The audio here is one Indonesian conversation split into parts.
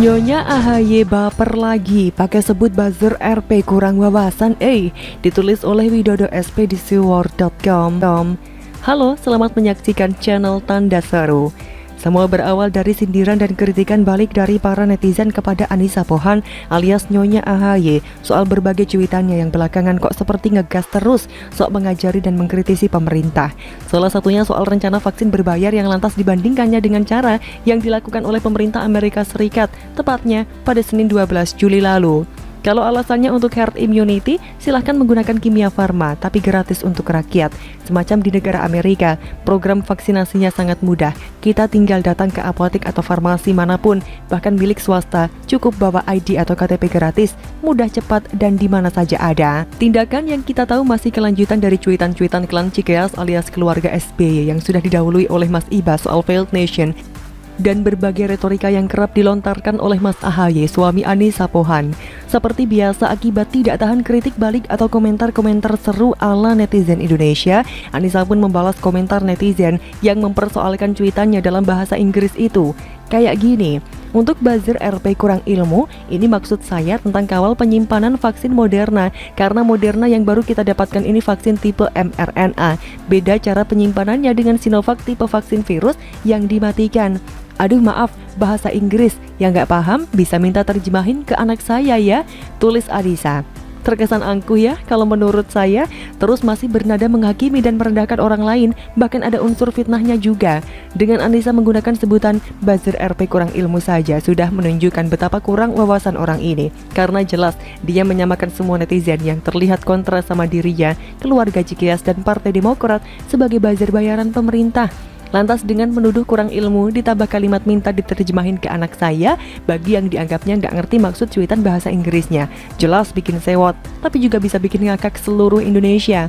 Nyonya AHY baper lagi, pakai sebut buzzer RP kurang wawasan, ditulis oleh Widodo SP di seword.com. Halo, selamat menyaksikan channel Tanda Seru. Semua berawal dari sindiran dan kritikan balik dari para netizen kepada Anissa Pohan alias Nyonya AHY soal berbagai cuitannya yang belakangan kok seperti ngegas terus sok mengajari dan mengkritisi pemerintah. Salah satunya soal rencana vaksin berbayar yang lantas dibandingkannya dengan cara yang dilakukan oleh pemerintah Amerika Serikat, tepatnya pada Senin 12 Juli lalu. Kalau alasannya untuk herd immunity, silahkan menggunakan Kimia Farma, tapi gratis untuk rakyat. Semacam di negara Amerika, program vaksinasinya sangat mudah. Kita tinggal datang ke apotek atau farmasi manapun, bahkan milik swasta, cukup bawa ID atau KTP gratis, mudah, cepat, dan di mana saja ada. Tindakan yang kita tahu masih kelanjutan dari cuitan-cuitan klan Cikeas alias keluarga SBY yang sudah didahului oleh Mas Ibas soal failed nation, dan berbagai retorika yang kerap dilontarkan oleh Mas AHY, suami Anissa Pohan. Seperti biasa, akibat tidak tahan kritik balik atau komentar-komentar seru ala netizen Indonesia, Anissa pun membalas komentar netizen yang mempersoalkan cuitannya dalam bahasa Inggris itu. Kayak gini, untuk buzzer RP kurang ilmu, ini maksud saya tentang kawal penyimpanan vaksin Moderna, karena Moderna yang baru kita dapatkan ini vaksin tipe mRNA. Beda cara penyimpanannya dengan Sinovac tipe vaksin virus yang dimatikan. Aduh maaf, bahasa Inggris, yang nggak paham bisa minta terjemahin ke anak saya ya, tulis Anissa. Terkesan angkuh ya kalau menurut saya, terus masih bernada menghakimi dan merendahkan orang lain, bahkan ada unsur fitnahnya juga. Dengan Anissa menggunakan sebutan buzzer RP kurang ilmu saja sudah menunjukkan betapa kurang wawasan orang ini. Karena jelas dia menyamakan semua netizen yang terlihat kontra sama dirinya, keluarga Cikeas dan Partai Demokrat sebagai buzzer bayaran pemerintah. Lantas dengan menuduh kurang ilmu ditambah kalimat minta diterjemahin ke anak saya bagi yang dianggapnya nggak ngerti maksud cuitan bahasa Inggrisnya. Jelas bikin sewot, tapi juga bisa bikin ngakak seluruh Indonesia.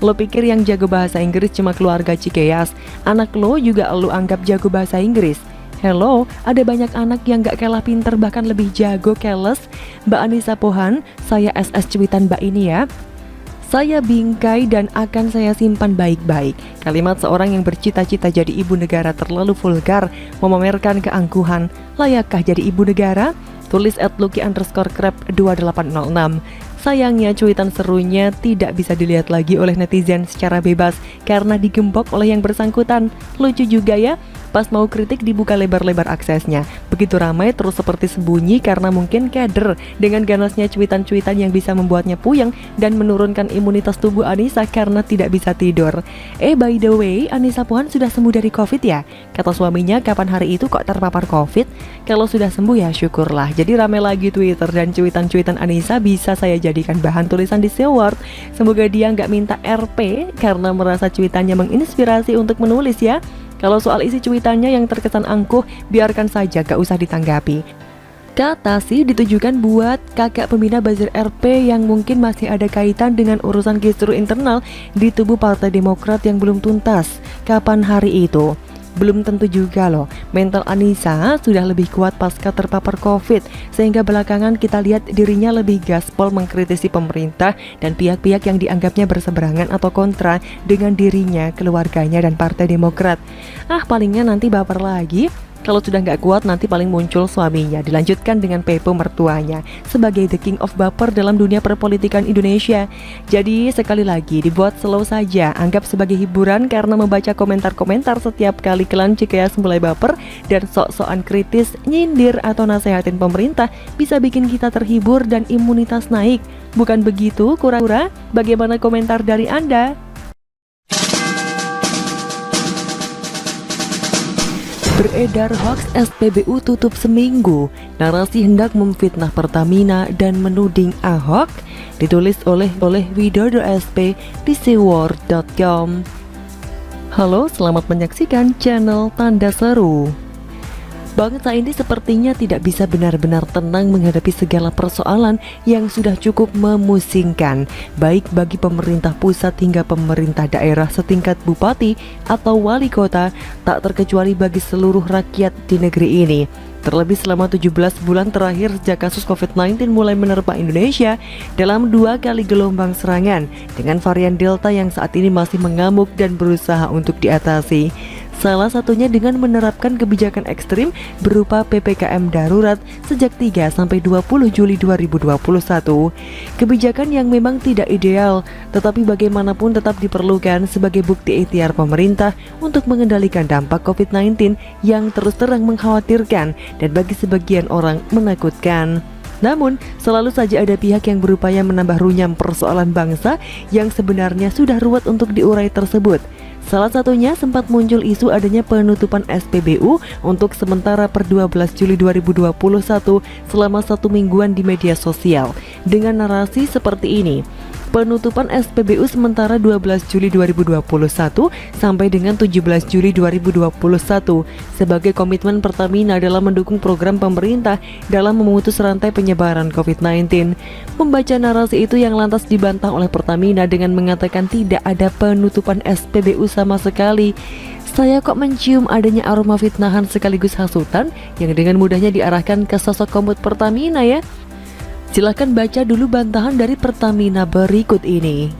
Lo pikir yang jago bahasa Inggris cuma keluarga Cikeas? Anak lo juga lo anggap jago bahasa Inggris? Hello, ada banyak anak yang gak kalah pinter bahkan lebih jago keles. Mbak Anissa Pohan, saya SS cuitan Mbak ini ya. Saya bingkai dan akan saya simpan baik-baik. Kalimat seorang yang bercita-cita jadi ibu negara terlalu vulgar, memamerkan keangkuhan. Layakkah jadi ibu negara? Tulis @lucky_crap2806. Sayangnya cuitan serunya tidak bisa dilihat lagi oleh netizen secara bebas karena digembok oleh yang bersangkutan. Lucu juga ya, pas mau kritik dibuka lebar-lebar aksesnya. Begitu ramai terus seperti sembunyi karena mungkin keder dengan ganasnya cuitan-cuitan yang bisa membuatnya puyeng dan menurunkan imunitas tubuh Anissa karena tidak bisa tidur. By the way, Anissa Pohan sudah sembuh dari COVID ya? Kata suaminya, kapan hari itu kok terpapar COVID? Kalau sudah sembuh ya syukurlah. Jadi ramai lagi Twitter dan cuitan-cuitan Anissa bisa saya jadikan bahan tulisan di Seword. Semoga dia nggak minta RP karena merasa cuitannya menginspirasi untuk menulis ya. Kalau soal isi cuitannya yang terkesan angkuh, biarkan saja, gak usah ditanggapi. Kata sih ditujukan buat kakak pembina buzzer RP yang mungkin masih ada kaitan dengan urusan kisru internal di tubuh Partai Demokrat yang belum tuntas. Kapan hari itu? Belum tentu juga loh, mental Anissa sudah lebih kuat pasca terpapar COVID, sehingga belakangan kita lihat dirinya lebih gaspol mengkritisi pemerintah dan pihak-pihak yang dianggapnya berseberangan atau kontra dengan dirinya, keluarganya, dan Partai Demokrat. Palingnya nanti baper lagi. Kalau sudah nggak kuat nanti paling muncul suaminya, dilanjutkan dengan Pepo mertuanya sebagai the king of baper dalam dunia perpolitikan Indonesia. Jadi sekali lagi dibuat slow saja, anggap sebagai hiburan karena membaca komentar-komentar setiap kali klan Cikeas mulai baper dan sok-sokan kritis, nyindir atau nasehatin pemerintah bisa bikin kita terhibur dan imunitas naik. Bukan begitu kura-kura? Bagaimana komentar dari Anda? Beredar hoax SPBU tutup seminggu, narasi hendak memfitnah Pertamina dan menuding Ahok, ditulis oleh Widodo SP di seword.com. Halo, selamat menyaksikan channel Tanda Seru. Bangsa ini sepertinya tidak bisa benar-benar tenang menghadapi segala persoalan yang sudah cukup memusingkan, baik bagi pemerintah pusat hingga pemerintah daerah setingkat bupati atau wali kota, tak terkecuali bagi seluruh rakyat di negeri ini. Terlebih selama 17 bulan terakhir sejak kasus COVID-19 mulai menerpa Indonesia dalam 2 kali gelombang serangan dengan varian Delta yang saat ini masih mengamuk dan berusaha untuk diatasi. Salah satunya dengan menerapkan kebijakan ekstrim berupa PPKM darurat sejak 3-20 Juli 2021. Kebijakan yang memang tidak ideal, tetapi bagaimanapun tetap diperlukan sebagai bukti ikhtiar pemerintah untuk mengendalikan dampak COVID-19 yang terus terang mengkhawatirkan dan bagi sebagian orang menakutkan. Namun, selalu saja ada pihak yang berupaya menambah runyam persoalan bangsa yang sebenarnya sudah ruwet untuk diurai tersebut. Salah satunya sempat muncul isu adanya penutupan SPBU untuk sementara per 12 Juli 2021 selama 1 mingguan di media sosial dengan narasi seperti ini. Penutupan SPBU sementara 12 Juli 2021 sampai dengan 17 Juli 2021 sebagai komitmen Pertamina dalam mendukung program pemerintah dalam memutus rantai penyebaran COVID-19. Membaca narasi itu yang lantas dibantah oleh Pertamina dengan mengatakan tidak ada penutupan SPBU sama sekali. Saya kok mencium adanya aroma fitnahan sekaligus hasutan yang dengan mudahnya diarahkan ke sosok komut Pertamina ya. Silahkan baca dulu bantahan dari Pertamina berikut ini.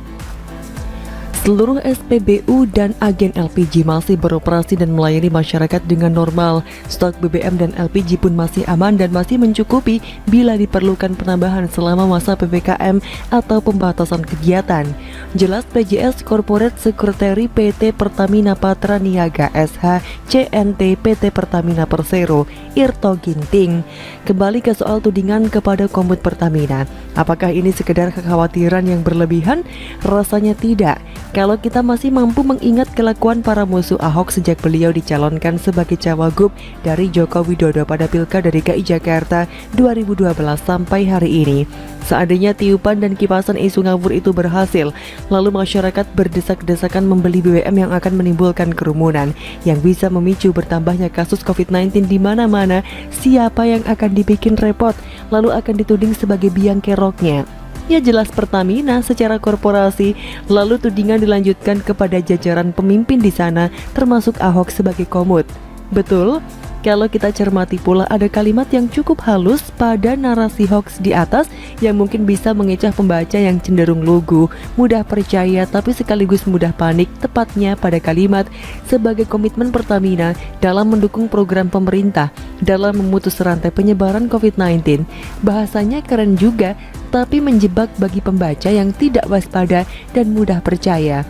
Seluruh SPBU dan agen LPG masih beroperasi dan melayani masyarakat dengan normal. Stok BBM dan LPG pun masih aman dan masih mencukupi bila diperlukan penambahan selama masa PPKM atau pembatasan kegiatan. Jelas PJS Corporate Secretary PT Pertamina Patra Niaga SH CNT PT Pertamina Persero Irto Ginting. Kembali ke soal tudingan kepada komut Pertamina. Apakah ini sekedar kekhawatiran yang berlebihan? Rasanya tidak. Kalau kita masih mampu mengingat kelakuan para musuh Ahok sejak beliau dicalonkan sebagai cawagup dari Joko Widodo pada Pilkada DKI Jakarta 2012 sampai hari ini. Seandainya tiupan dan kipasan isu ngawur itu berhasil, lalu masyarakat berdesak-desakan membeli BBM yang akan menimbulkan kerumunan, yang bisa memicu bertambahnya kasus COVID-19 di mana-mana, siapa yang akan dibikin repot, lalu akan dituding sebagai biang keroknya? Ya jelas Pertamina secara korporasi, lalu tudingan dilanjutkan kepada jajaran pemimpin di sana termasuk Ahok sebagai komut. Betul, kalau kita cermati pula ada kalimat yang cukup halus pada narasi hoax di atas yang mungkin bisa mengecoh pembaca yang cenderung lugu, mudah percaya tapi sekaligus mudah panik, tepatnya pada kalimat sebagai komitmen Pertamina dalam mendukung program pemerintah dalam memutus rantai penyebaran COVID-19. Bahasanya keren juga, tapi menjebak bagi pembaca yang tidak waspada dan mudah percaya.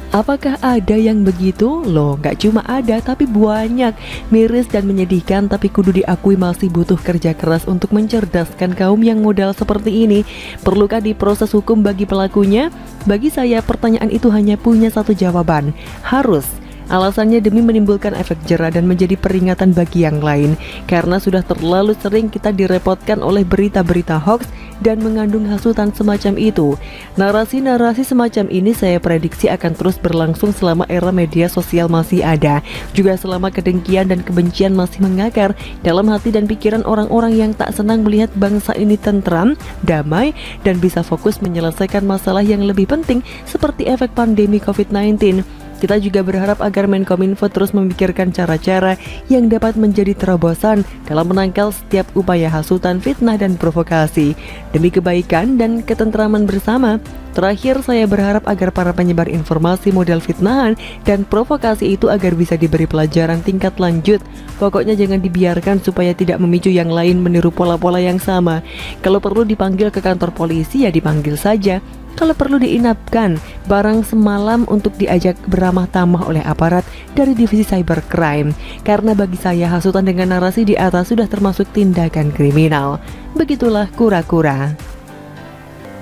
Apakah ada yang begitu? Loh, gak cuma ada tapi banyak. Miris dan menyedihkan, tapi kudu diakui masih butuh kerja keras untuk mencerdaskan kaum yang modal seperti ini. Perlukah diproses hukum bagi pelakunya? Bagi saya pertanyaan itu hanya punya satu jawaban, harus. Alasannya demi menimbulkan efek jera dan menjadi peringatan bagi yang lain, karena sudah terlalu sering kita direpotkan oleh berita-berita hoax dan mengandung hasutan semacam itu. Narasi-narasi semacam ini saya prediksi akan terus berlangsung selama era media sosial masih ada, juga selama kedengkian dan kebencian masih mengakar dalam hati dan pikiran orang-orang yang tak senang melihat bangsa ini tentram, damai, dan bisa fokus menyelesaikan masalah yang lebih penting seperti efek pandemi COVID-19. Kita juga berharap agar Menkominfo terus memikirkan cara-cara yang dapat menjadi terobosan dalam menangkal setiap upaya hasutan, fitnah, dan provokasi demi kebaikan dan ketentraman bersama. Terakhir, saya berharap agar para penyebar informasi model fitnahan dan provokasi itu agar bisa diberi pelajaran tingkat lanjut. Pokoknya jangan dibiarkan supaya tidak memicu yang lain meniru pola-pola yang sama. Kalau perlu dipanggil ke kantor polisi ya dipanggil saja. Kalau perlu diinapkan barang semalam untuk diajak beramah tamah oleh aparat dari divisi cybercrime. Karena bagi saya hasutan dengan narasi di atas sudah termasuk tindakan kriminal. Begitulah kura-kura.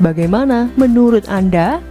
Bagaimana menurut Anda?